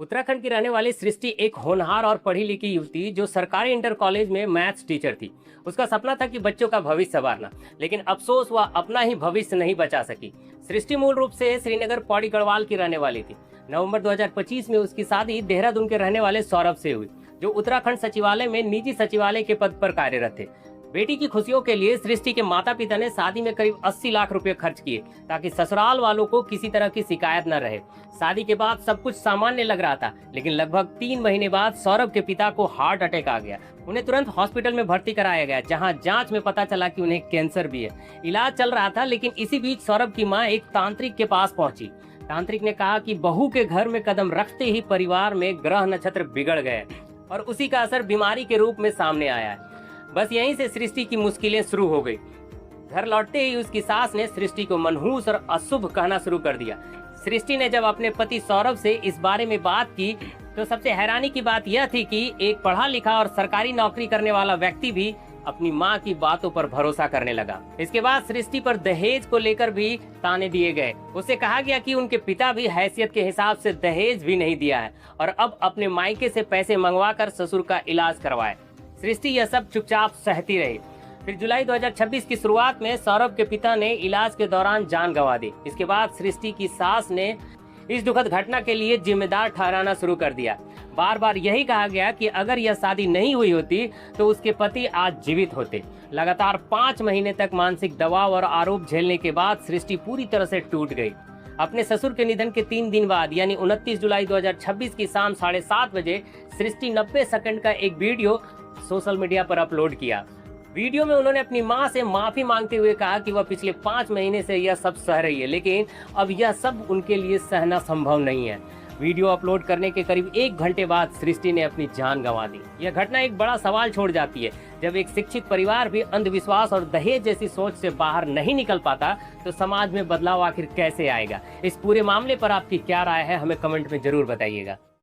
उत्तराखंड की रहने वाली सृष्टि एक होनहार और पढ़ी लिखी युवती जो सरकारी इंटर कॉलेज में मैथ्स टीचर थी। उसका सपना था कि बच्चों का भविष्य संवारना, लेकिन अफसोस वह अपना ही भविष्य नहीं बचा सकी। सृष्टि मूल रूप से श्रीनगर पौड़ी गढ़वाल की रहने वाली थी। नवंबर 2025 में उसकी शादी देहरादून के रहने वाले सौरभ से हुई, जो उत्तराखंड सचिवालय में निजी सचिवालय के पद पर कार्यरत थे। बेटी की खुशियों के लिए सृष्टि के माता पिता ने शादी में करीब 80 लाख रुपए खर्च किए ताकि ससुराल वालों को किसी तरह की शिकायत न रहे। शादी के बाद सब कुछ सामान्य लग रहा था, लेकिन लगभग 3 महीने बाद सौरभ के पिता को हार्ट अटैक आ गया। उन्हें तुरंत हॉस्पिटल में भर्ती कराया गया, जहां जांच में पता चला कि उन्हें कैंसर भी है। इलाज चल रहा था, लेकिन इसी बीच सौरभ की मां एक तांत्रिक के पास पहुंची। तांत्रिक ने कहा कि बहू के घर में कदम रखते ही परिवार में ग्रह नक्षत्र बिगड़ गए और उसी का असर बीमारी के रूप में सामने आया है। बस यहीं से सृष्टि की मुश्किलें शुरू हो गई। घर लौटते ही उसकी सास ने सृष्टि को मनहूस और अशुभ कहना शुरू कर दिया। सृष्टि ने जब अपने पति सौरभ से इस बारे में बात की तो सबसे हैरानी की बात यह थी कि एक पढ़ा लिखा और सरकारी नौकरी करने वाला व्यक्ति भी अपनी मां की बातों पर भरोसा करने लगा। इसके बाद सृष्टि पर दहेज को लेकर भी ताने दिए गए। उससे कहा गया कि उनके पिता भी हैसियत के हिसाब से दहेज भी नहीं दिया है और अब अपने मायके से पैसे मंगवाकर ससुर का इलाज करवाए। सृष्टि यह सब चुपचाप सहती रही। फिर जुलाई 2026 की शुरुआत में सौरभ के पिता ने इलाज के दौरान जान गंवा दी। इसके बाद सृष्टि की सास ने इस दुखद घटना के लिए जिम्मेदार ठहराना शुरू कर दिया। बार बार यही कहा गया कि अगर यह शादी नहीं हुई होती तो उसके पति आज जीवित होते। लगातार 5 महीने तक मानसिक दबाव और आरोप झेलने के बाद सृष्टि पूरी तरह से टूट गई। अपने ससुर के निधन के 3 दिन बाद यानी 29 जुलाई 2026 की शाम 7:30 बजे सृष्टि 90 सेकंड का एक वीडियो सोशल मीडिया पर अपलोड किया। वीडियो में उन्होंने अपनी मां से माफी मांगते हुए कहा कि वह पिछले 5 महीने से यह सब सह रही है, लेकिन अब यह सब उनके लिए सहना संभव नहीं है। वीडियो अपलोड करने के करीब 1 घंटे बाद सृष्टि ने अपनी जान गंवा दी। यह घटना एक बड़ा सवाल छोड़ जाती है। जब एक शिक्षित परिवार भी अंधविश्वास और दहेज जैसी सोच से बाहर नहीं निकल पाता तो समाज में बदलाव आखिर कैसे आएगा? इस पूरे मामले पर आपकी क्या राय है, हमें कमेंट में जरूर बताइएगा।